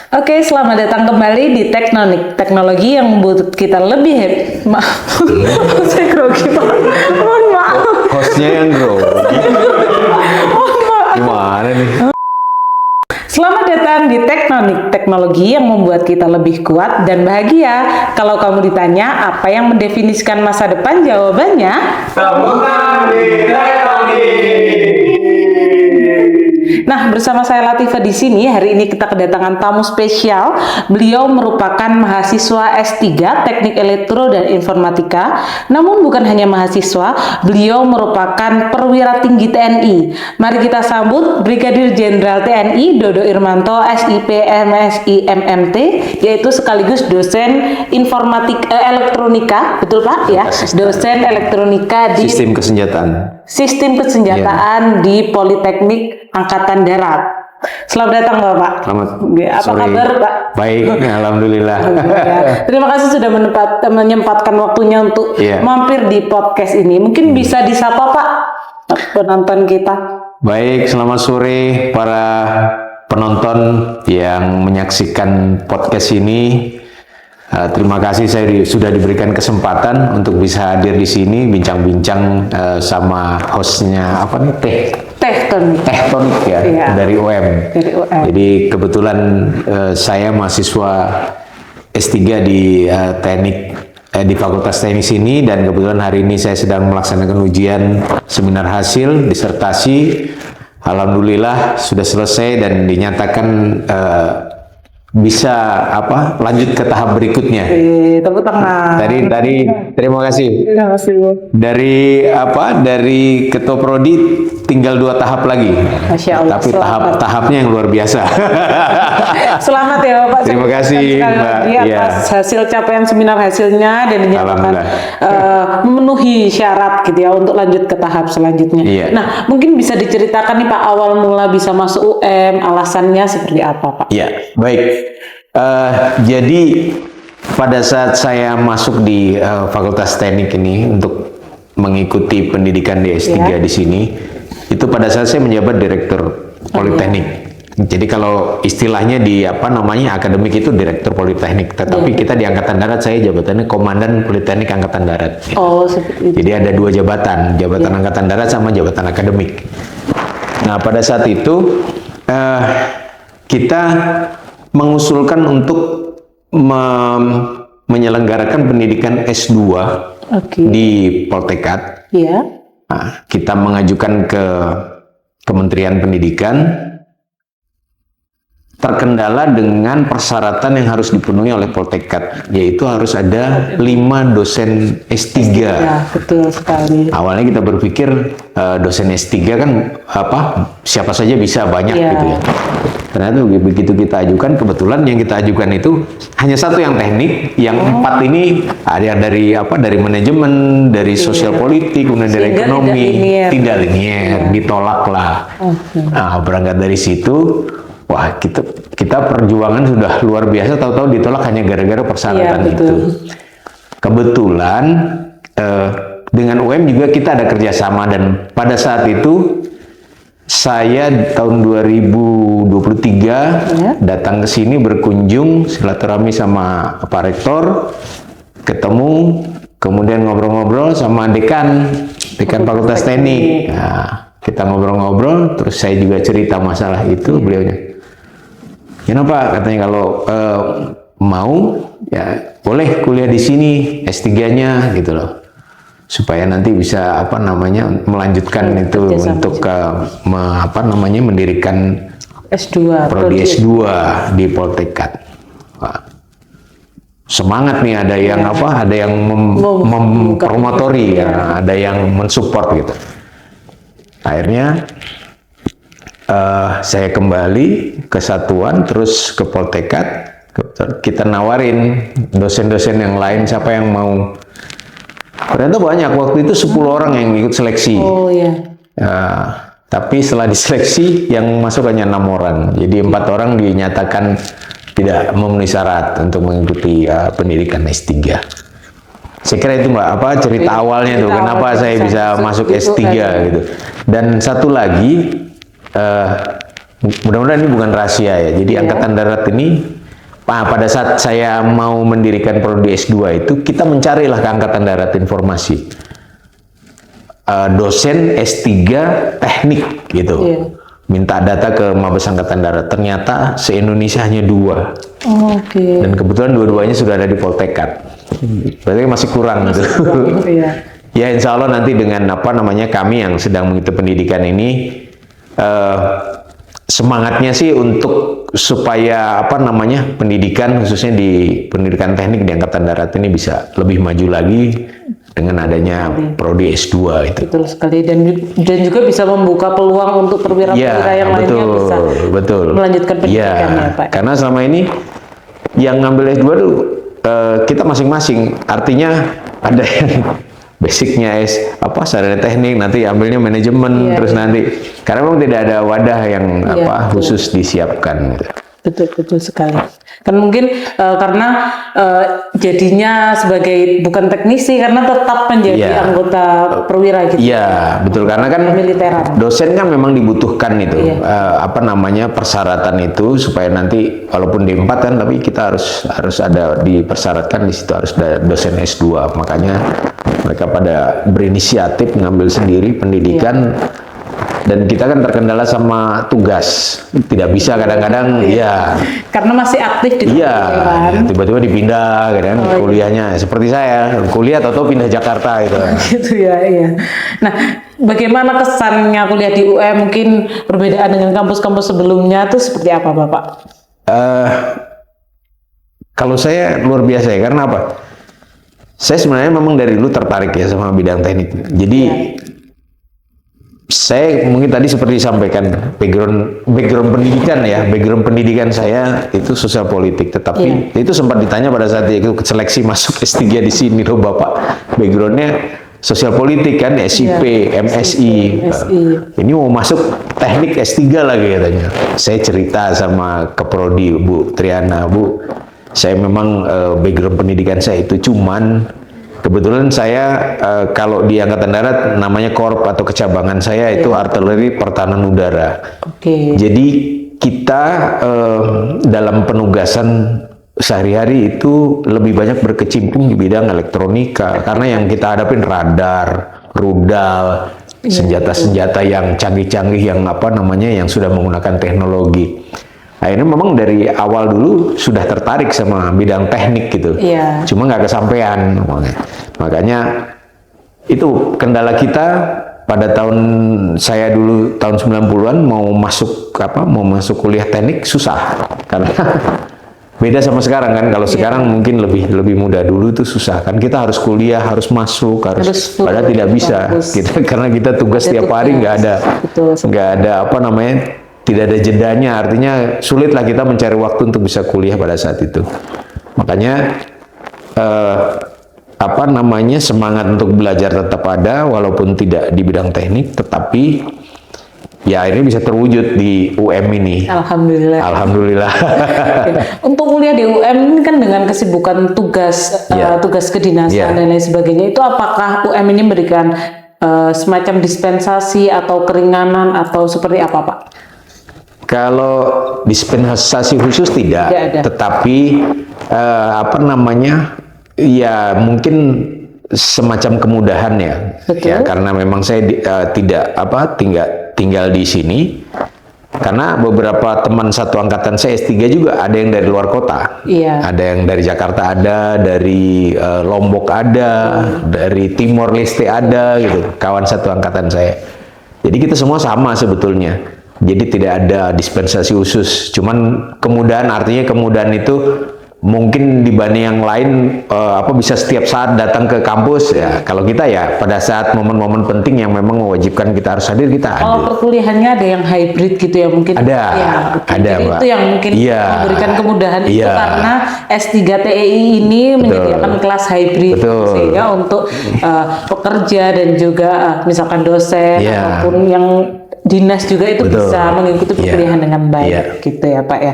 Oke, selamat datang kembali di Teknonik, teknologi yang membuat kita lebih happy. Maaf, saya grogi Pak. Mohon maaf. Hostnya yang grogi. Gimana nih? Selamat datang di Teknonik, teknologi yang membuat kita lebih kuat dan bahagia. Kalau kamu ditanya apa yang mendefinisikan masa depan, jawabannya Temukan di Teknonik. Nah, bersama saya Latifah di sini. Hari ini kita kedatangan tamu spesial. Beliau merupakan mahasiswa S3 Teknik Elektro dan Informatika. Namun bukan hanya mahasiswa, beliau merupakan perwira tinggi TNI. Mari kita sambut Brigadir Jenderal TNI Dodo Irmanto, SIP MSI MMT, yaitu sekaligus dosen elektronika, betul Pak ya? Dosen elektronika di Sistem Kesenjataan di Politeknik Angkatan Darat. Selamat datang Bapak. Selamat Apa sore. kabar Pak? Baik, alhamdulillah. Terima kasih sudah menyempatkan waktunya untuk mampir di podcast ini. Mungkin bisa disapa Pak penonton kita. Baik, selamat sore para penonton yang menyaksikan podcast ini. Terima kasih saya sudah diberikan kesempatan untuk bisa hadir di sini bincang-bincang sama hostnya apa nih Tektonik ya, dari UM. Jadi kebetulan saya mahasiswa S3 di di Fakultas Teknik sini, dan kebetulan hari ini saya sedang melaksanakan ujian seminar hasil disertasi. Alhamdulillah sudah selesai dan dinyatakan bisa lanjut ke tahap berikutnya. Tepuk tangan. Tadi terima kasih. Terima kasih Bu. Dari Ketua Prodi tinggal 2 tahap lagi. Masya Allah. Tapi tahapnya yang luar biasa. Selamat ya Bapak. Terima kasih Mbak. Atas hasil capaian seminar hasilnya dan dinyatakan memenuhi syarat gitu ya untuk lanjut ke tahap selanjutnya. Nah, mungkin bisa diceritakan nih Pak awal mula bisa masuk UM, alasannya seperti apa Pak? Iya, baik. Jadi pada saat saya masuk di Fakultas Teknik ini untuk mengikuti pendidikan di S3 di sini, itu pada saat saya menjabat Direktur Politeknik. Jadi kalau istilahnya di akademik itu Direktur Politeknik, tetapi kita di Angkatan Darat saya jabatannya Komandan Politeknik Angkatan Darat. Oh, seperti itu. Jadi ada 2 jabatan Angkatan Darat sama jabatan akademik. Nah, pada saat itu kita mengusulkan untuk menyelenggarakan pendidikan S2 di Poltekkad. Nah, kita mengajukan ke Kementerian Pendidikan, terkendala dengan persyaratan yang harus dipenuhi oleh Poltekkad, yaitu harus ada 5 dosen S3. Ya, betul sekali. Awalnya kita berpikir dosen S3 kan siapa saja bisa, banyak gitu ya. Ternyata begitu kita ajukan, kebetulan yang kita ajukan itu hanya 1 yang teknik, yang 4 ini ada dari manajemen, dari sosial politik, kemudian dari ekonomi, tidak linear, ditolak lah. Nah, berangkat dari situ, wah kita perjuangan sudah luar biasa, tahu-tahu ditolak hanya gara-gara persyaratan itu. Kebetulan dengan UM juga kita ada kerjasama, dan pada saat itu saya tahun 2023 datang ke sini berkunjung silaturahmi sama Pak Rektor, ketemu, kemudian ngobrol-ngobrol sama dekan Fakultas Teknik. Nah, kita ngobrol-ngobrol, terus saya juga cerita masalah itu, beliaunya, kenapa? Katanya kalau mau ya boleh kuliah di sini S3-nya gitu loh, supaya nanti bisa melanjutkan itu untuk mendirikan prodi S2 di Poltekkad. Semangat nih, ada yang mempromotori, ada yang mensupport gitu. Akhirnya saya kembali ke Satuan, terus ke Poltekkad, kita nawarin dosen-dosen yang lain siapa yang mau. Ternyata banyak, waktu itu 10 orang yang ikut seleksi. Tapi setelah diseleksi yang masuk hanya 6 orang. Jadi 4 orang dinyatakan tidak memenuhi syarat untuk mengikuti pendidikan S3. Saya kira itu Mbak, cerita awalnya tuh, kenapa saya bisa masuk S3 gitu. Dan satu lagi, mudah-mudahan ini bukan rahasia ya. Jadi Angkatan Darat ini pada saat saya mau mendirikan prodi S2 itu, kita mencarilah ke Angkatan Darat Informasi dosen S3 teknik gitu. Iya. Minta data ke Mabes Angkatan Darat, ternyata se-Indonesia hanya 2. Oke. Dan kebetulan dua-duanya sudah ada di Poltekkad. Berarti masih kurang gitu. Iya. Ya insya Allah nanti dengan apa namanya kami yang sedang mengikuti pendidikan ini semangatnya sih untuk supaya apa namanya pendidikan khususnya di pendidikan teknik di Angkatan Darat ini bisa lebih maju lagi dengan adanya prodi S2 itu. Betul sekali, dan juga bisa membuka peluang untuk perwira-perwira yang lainnya bisa melanjutkan pendidikan ya Pak. Karena selama ini yang ngambil S2 tuh kita masing-masing, artinya ada yang basicnya sarjana teknik, nanti ambilnya manajemen, terus nanti karena memang tidak ada wadah yang khusus disiapkan gitu. Betul sekali. Kan mungkin karena jadinya sebagai bukan teknisi karena tetap menjadi anggota perwira gitu. Iya, betul, karena kan militeran. Dosen kan memang dibutuhkan itu persyaratan itu supaya nanti walaupun D4 kan tapi kita harus ada dipersyaratkan di situ harus ada dosen S2. Makanya mereka pada berinisiatif mengambil sendiri pendidikan. Dan kita kan terkendala sama tugas, tidak bisa kadang-kadang karena masih aktif di tiba-tiba dipindah kadang kuliahnya seperti saya kuliah atau pindah Jakarta gitu. Gitu ya. Nah, bagaimana kesannya kuliah di UM, mungkin perbedaan dengan kampus-kampus sebelumnya itu seperti apa Bapak? Kalau saya luar biasa ya, karena apa? Saya sebenarnya memang dari dulu tertarik ya sama bidang teknik. Jadi saya mungkin tadi seperti disampaikan background pendidikan saya itu sosial politik, tetapi itu sempat ditanya pada saat itu seleksi masuk S3 di sini loh Bapak, backgroundnya sosial politik kan, SIP, MSI. Ini mau masuk teknik S3 lagi katanya. Saya cerita sama Keprodi Bu Triana, Bu, saya memang background pendidikan saya itu cuman kebetulan saya kalau di Angkatan Darat namanya korp atau kecabangan saya itu artileri pertahanan udara. Jadi kita dalam penugasan sehari-hari itu lebih banyak berkecimpung di bidang elektronika karena yang kita hadapin radar, rudal, senjata-senjata yang canggih-canggih yang yang sudah menggunakan teknologi. Akhirnya memang dari awal dulu sudah tertarik sama bidang teknik gitu, cuma nggak kesampaian. Makanya itu kendala kita pada saya dulu tahun 90-an mau masuk kuliah teknik susah karena beda sama sekarang kan. Kalau sekarang mungkin lebih mudah, dulu itu susah kan, kita harus kuliah, harus masuk, padahal tidak bisa karena kita tugas tiap hari, nggak ada tidak ada jedanya, artinya sulitlah kita mencari waktu untuk bisa kuliah pada saat itu. Makanya semangat untuk belajar tetap ada walaupun tidak di bidang teknik, tetapi ya akhirnya bisa terwujud di UM ini. Alhamdulillah. Untuk kuliah di UM ini kan dengan kesibukan tugas kedinasan dan lain sebagainya, itu apakah UM ini memberikan semacam dispensasi atau keringanan atau seperti apa Pak? Kalau dispensasi khusus tidak tetapi ya mungkin semacam kemudahan ya. Ya karena memang saya tinggal di sini. Karena beberapa teman satu angkatan saya S3 juga ada yang dari luar kota. Ada yang dari Jakarta ada, dari Lombok ada, dari Timor Leste ada gitu. Kawan satu angkatan saya. Jadi kita semua sama sebetulnya. Jadi tidak ada dispensasi khusus, cuman artinya kemudahan itu mungkin dibanding yang lain bisa setiap saat datang ke kampus ya. Kalau kita ya pada saat momen-momen penting yang memang mewajibkan kita harus hadir, kita hadir. Kalau perkuliahannya ada yang hybrid gitu ya mungkin? Ada, Jadi itu yang mungkin memberikan kemudahan itu karena S3 TEI ini menyediakan kelas hybrid sehingga untuk pekerja dan juga misalkan dosen ataupun yang dinas juga itu bisa mengikuti perkuliahan dengan baik gitu ya Pak ya.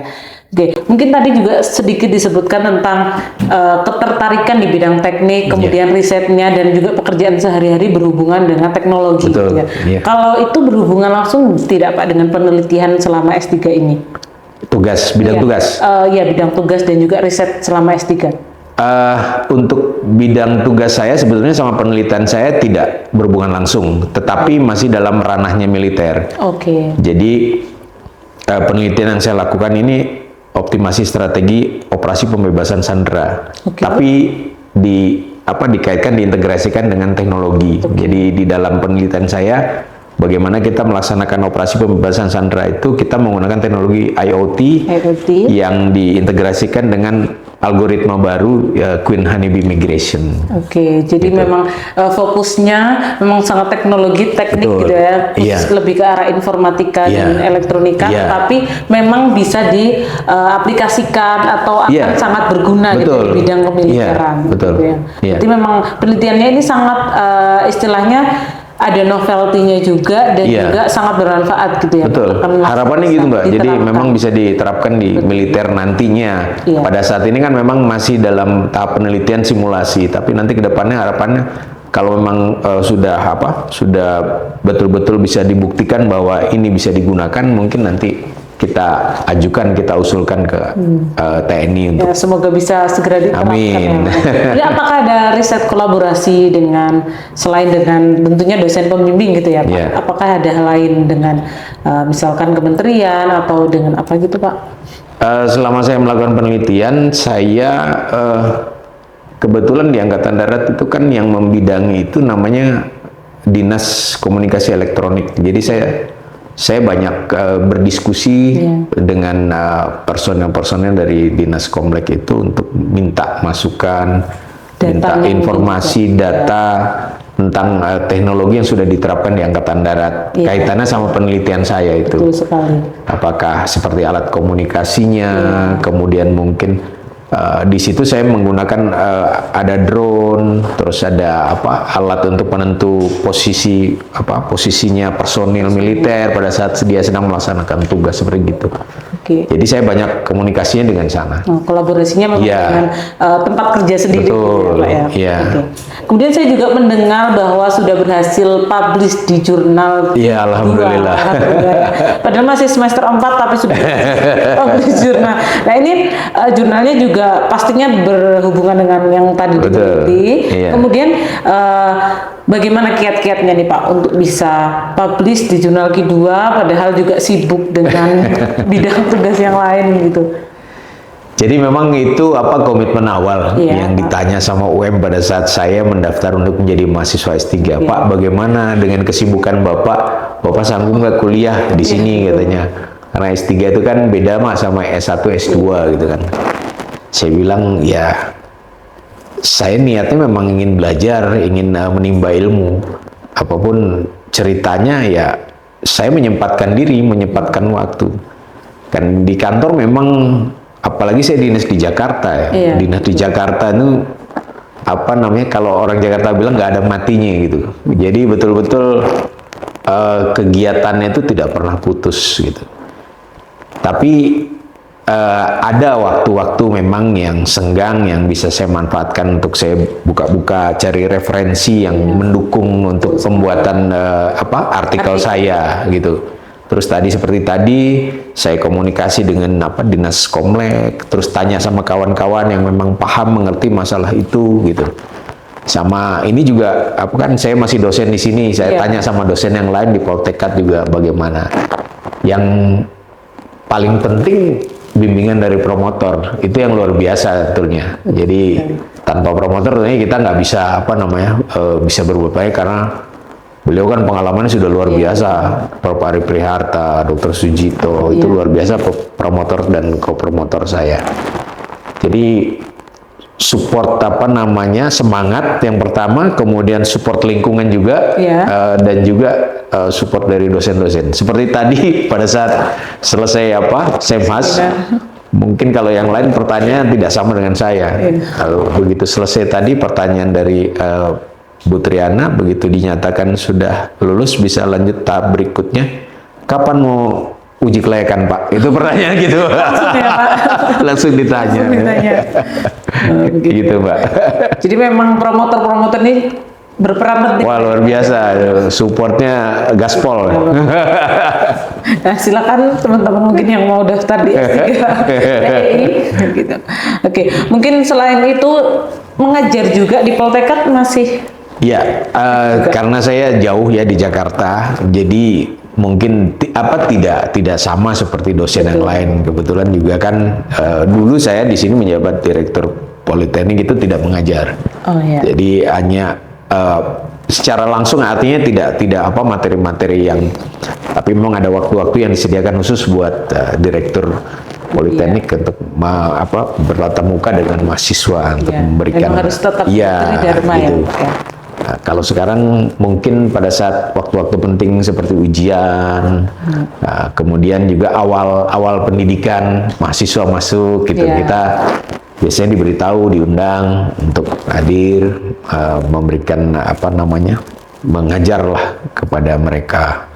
Oke, mungkin tadi juga sedikit disebutkan tentang ketertarikan di bidang teknik, kemudian risetnya dan juga pekerjaan sehari-hari berhubungan dengan teknologi. Gitu ya. Kalau itu berhubungan langsung tidak Pak dengan penelitian selama S3 ini? bidang Iya. tugas. Ya, bidang tugas dan juga riset selama S3. Untuk bidang tugas saya sebetulnya sama penelitian saya tidak berhubungan langsung, tetapi masih dalam ranahnya militer. Oke. Jadi penelitian yang saya lakukan ini optimasi strategi operasi pembebasan sandera, Oke. tapi dikaitkan diintegrasikan dengan teknologi. Jadi di dalam penelitian saya, bagaimana kita melaksanakan operasi pembebasan sandera itu kita menggunakan teknologi IoT yang diintegrasikan dengan algoritma baru Queen Honeybee Migration. Oke, jadi memang fokusnya memang sangat teknik Betul. gitu ya, khusus lebih ke arah informatika dan elektronika, tapi memang bisa diaplikasikan atau akan sangat berguna gitu di bidang kemiliteran. Betul. Gitu ya. Jadi memang penelitiannya ini sangat istilahnya ada novelty-nya juga dan juga sangat bermanfaat gitu ya. Betul. Harapannya gitu Mbak. Jadi memang bisa diterapkan di militer nantinya. Pada saat ini kan memang masih dalam tahap penelitian simulasi, tapi nanti ke depannya harapannya kalau memang sudah betul-betul bisa dibuktikan bahwa ini bisa digunakan, mungkin nanti kita ajukan, kita usulkan ke TNI untuk semoga bisa segera diterapkan. Amin. Jadi apakah ada riset kolaborasi dengan selain dengan tentunya dosen pembimbing gitu ya Pak? Yeah. Apakah ada hal lain dengan misalkan kementerian atau dengan apa gitu Pak? Selama saya melakukan penelitian, saya kebetulan di Angkatan Darat itu kan yang membidangi itu namanya Dinas Komunikasi Elektronik. Jadi saya banyak berdiskusi dengan personel-personel dari Dinas Komlek itu untuk minta masukan, minta informasi, data tentang teknologi yang sudah diterapkan di Angkatan Darat. Kaitannya sama penelitian saya itu. Betul sekali. Apakah seperti alat komunikasinya, kemudian mungkin di situ saya menggunakan ada drone, terus ada alat untuk penentu posisinya personil militer pada saat dia sedang melaksanakan tugas seperti gitu. Jadi saya banyak komunikasinya dengan sana. Kolaborasinya memang dengan tempat kerja sendiri. Betul. Ya, Pak, ya. Kemudian saya juga mendengar bahwa sudah berhasil publish di jurnal. Iya, alhamdulillah. Padahal masih semester 4 tapi sudah publish jurnal. Nah ini jurnalnya juga pastinya berhubungan dengan yang tadi diteliti. Kemudian bagaimana kiat-kiatnya nih Pak untuk bisa publish di jurnal kedua padahal juga sibuk dengan bidang tugas yang lain gitu. Jadi memang itu komitmen awal yang ditanya sama UM pada saat saya mendaftar untuk menjadi mahasiswa S3. Pak, bagaimana dengan kesibukan Bapak sanggup nggak kuliah di sini katanya. Karena S3 itu kan beda sama S1, S2 gitu kan. Saya bilang ya saya niatnya memang ingin belajar, ingin menimba ilmu. Apapun ceritanya ya saya menyempatkan diri, menyempatkan waktu. Kan di kantor memang apalagi saya dinas di Jakarta ya. Dinas di Jakarta itu kalau orang Jakarta bilang nggak ada matinya gitu. Jadi betul-betul kegiatannya itu tidak pernah putus gitu. Tapi ada waktu-waktu memang yang senggang yang bisa saya manfaatkan untuk saya buka-buka cari referensi yang mendukung untuk pembuatan artikel saya gitu. Terus seperti tadi saya komunikasi dengan Dinas Komlek, terus tanya sama kawan-kawan yang memang paham mengerti masalah itu gitu. Sama ini juga kan saya masih dosen di sini, saya tanya sama dosen yang lain di Poltekkad juga bagaimana. Yang paling penting bimbingan dari promotor, itu yang luar biasa tentunya. Jadi tanpa promotor tentunya kita nggak bisa bisa berbuat baik karena beliau kan pengalamannya sudah luar biasa. Prof. Ari Priharta, Dr. Sujito, itu luar biasa promotor dan kopromotor saya. Jadi support semangat yang pertama, kemudian support lingkungan juga, dan juga support dari dosen-dosen. Seperti tadi pada saat selesai Semhas, mungkin kalau yang lain pertanyaan tidak sama dengan saya. Kalau begitu selesai tadi pertanyaan dari Bu Triana, begitu dinyatakan sudah lulus bisa lanjut tahap berikutnya, kapan mau uji kelayakan Pak? Itu pertanyaan gitu. Langsung ya Pak? Langsung ditanya. Gitu Mbak. Jadi memang promotor-promotor ini berperan penting. Wah luar biasa, supportnya gaspol. Nah, silakan teman-teman mungkin yang mau daftar di S3 TEI gitu. Oke, mungkin selain itu mengajar juga di Poltekkad masih Ya, karena saya jauh ya di Jakarta, jadi mungkin tidak sama seperti dosen yang lain. Kebetulan juga kan dulu saya di sini menjabat direktur Politeknik itu tidak mengajar. Oh ya. Jadi hanya secara langsung artinya tidak apa materi-materi yang, tapi memang ada waktu-waktu yang disediakan khusus buat direktur Politeknik untuk bertatap muka dengan mahasiswa untuk memberikan. Memang harus tetap Dharma gitu. Nah, kalau sekarang mungkin pada saat waktu-waktu penting seperti ujian, kemudian juga awal pendidikan mahasiswa masuk gitu, kita biasanya diberitahu, diundang untuk hadir, memberikan mengajar lah kepada mereka.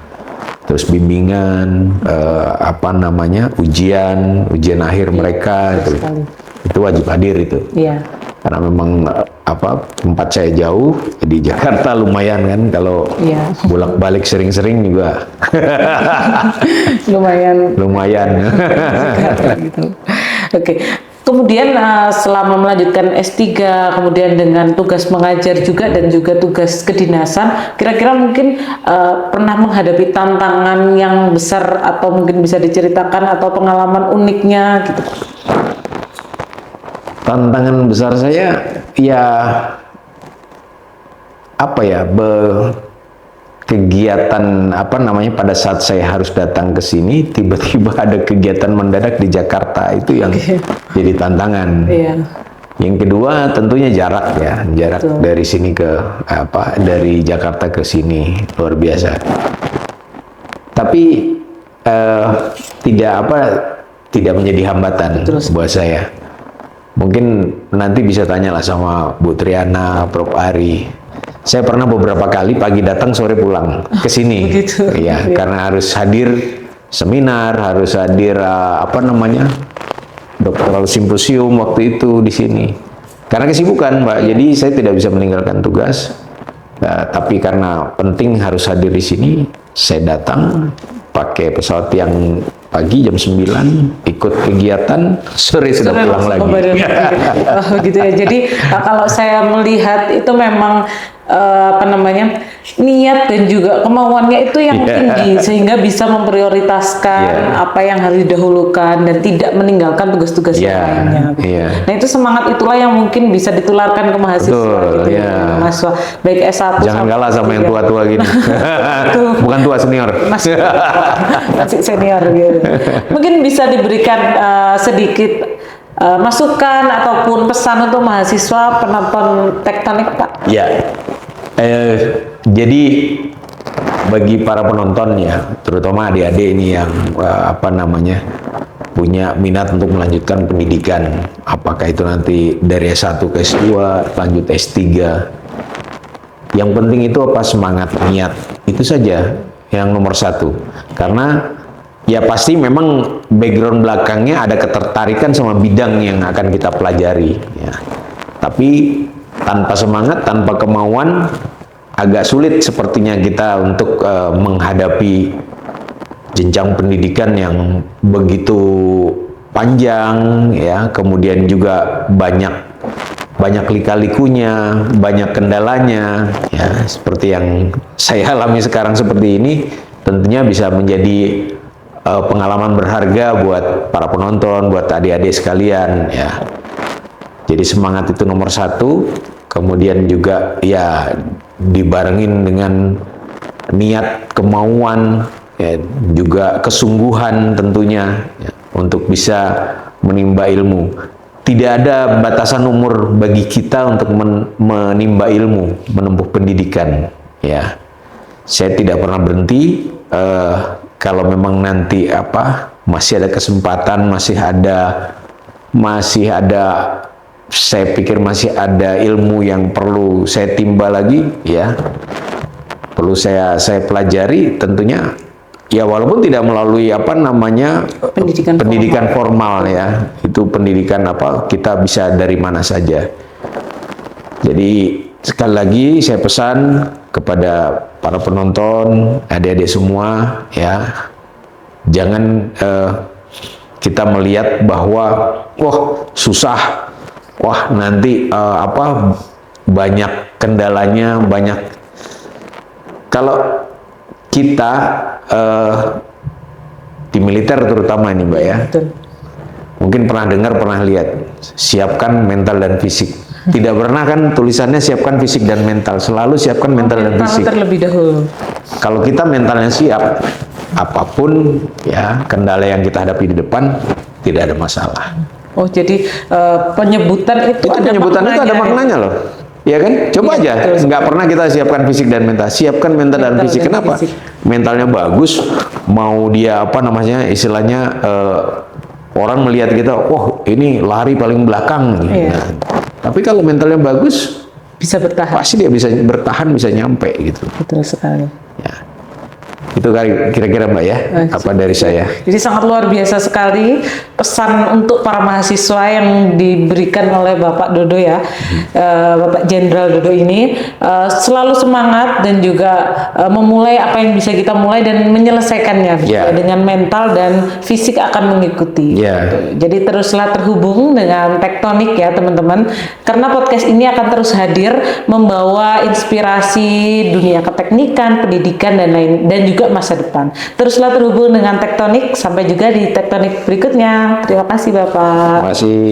Terus bimbingan, ujian akhir mereka itu wajib hadir itu. Iya. Karena memang tempat saya jauh di Jakarta, lumayan kan kalau bolak-balik sering-sering juga lumayan gitu. Oke. Kemudian selama melanjutkan S3, kemudian dengan tugas mengajar juga dan juga tugas kedinasan, kira-kira mungkin pernah menghadapi tantangan yang besar atau mungkin bisa diceritakan atau pengalaman uniknya gitu. Tantangan besar saya kegiatan pada saat saya harus datang ke sini tiba-tiba ada kegiatan mendadak di Jakarta, itu yang jadi tantangan. Yang kedua tentunya jarak dari sini dari Jakarta ke sini luar biasa. Tapi tidak menjadi hambatan buat saya. Mungkin nanti bisa tanyalah sama Bu Triana, Prof. Ari. Saya pernah beberapa kali pagi datang, sore pulang ke sini. Karena harus hadir seminar, harus hadir doktoral simposium waktu itu di sini. Karena kesibukan, Mbak. Jadi saya tidak bisa meninggalkan tugas. Tapi karena penting harus hadir di sini, saya datang pakai pesawat yang pagi jam 9, ikut kegiatan, sore sudah pulang lagi. Gitu ya. Jadi kalau saya melihat itu memang niat dan juga kemauannya itu yang tinggi sehingga bisa memprioritaskan apa yang harus didahulukan dan tidak meninggalkan tugas-tugas yang lainnya. Nah, itu semangat itulah yang mungkin bisa ditularkan ke mahasiswa. Mahasiswa baik S1 jangan kalah sama yang tua-tua gini. Bukan tua, senior. Masih senior gitu. Mungkin bisa diberikan sedikit masukan ataupun pesan untuk mahasiswa penonton tektonik, Pak? Jadi bagi para penonton terutama adik-adik ini yang punya minat untuk melanjutkan pendidikan, apakah itu nanti dari S1 ke S2, lanjut S3. Yang penting itu semangat, niat. Itu saja yang nomor satu. Karena pasti memang background belakangnya ada ketertarikan sama bidang yang akan kita pelajari. Tapi tanpa semangat, tanpa kemauan, agak sulit sepertinya kita untuk menghadapi jenjang pendidikan yang begitu panjang, kemudian juga banyak lika-likunya, banyak kendalanya, seperti yang saya alami sekarang seperti ini, tentunya bisa menjadi pengalaman berharga buat para penonton, buat adik-adik sekalian. Jadi semangat itu nomor satu, kemudian juga dibarengin dengan niat, kemauan, juga kesungguhan tentunya untuk bisa menimba ilmu. Tidak ada batasan umur bagi kita untuk menimba ilmu, menempuh pendidikan. Saya tidak pernah berhenti. Kalau memang nanti masih ada kesempatan, saya pikir masih ada ilmu yang perlu saya timba lagi, perlu saya pelajari tentunya. Walaupun tidak melalui pendidikan formal, itu pendidikan kita bisa dari mana saja. Jadi sekali lagi saya pesan kepada para penonton, adik-adik semua, Jangan kita melihat bahwa wah susah, wah nanti banyak kendalanya, banyak. Kalau kita di militer terutama ini Mbak ya, Betul. mungkin pernah dengar, pernah lihat, siapkan mental dan fisik. Tidak pernah kan tulisannya siapkan fisik dan mental, selalu siapkan mental dan fisik. Terlebih dahulu. Kalau kita mentalnya siap, apapun ya kendala yang kita hadapi di depan tidak ada masalah. Oh, jadi penyebutan itu ada maknanya loh. Ya kan? Coba Iya, aja. betul. Nggak pernah kita siapkan fisik dan mental. Siapkan mental dan fisik. dan Kenapa? fisik. Mentalnya bagus, mau dia istilahnya orang melihat kita, wah ini lari paling belakang. Iya. Nah, tapi kalau mentalnya bagus, Bisa bertahan. pasti dia bisa bertahan, bisa nyampe gitu. Betul sekali. Ya. Itu kira-kira Mbak ya, apa dari saya. Jadi sangat luar biasa sekali pesan untuk para mahasiswa yang diberikan oleh Bapak Dodo ya, Bapak Jenderal Dodo ini selalu semangat dan juga memulai apa yang bisa kita mulai dan menyelesaikannya dengan mental dan fisik akan mengikuti. Jadi teruslah terhubung dengan Tektonik ya teman-teman, karena podcast ini akan terus hadir membawa inspirasi dunia keteknikan, pendidikan dan juga masa depan. Teruslah terhubung dengan Tektonik. Sampai juga di Tektonik berikutnya. Terima kasih Bapak. Terima kasih.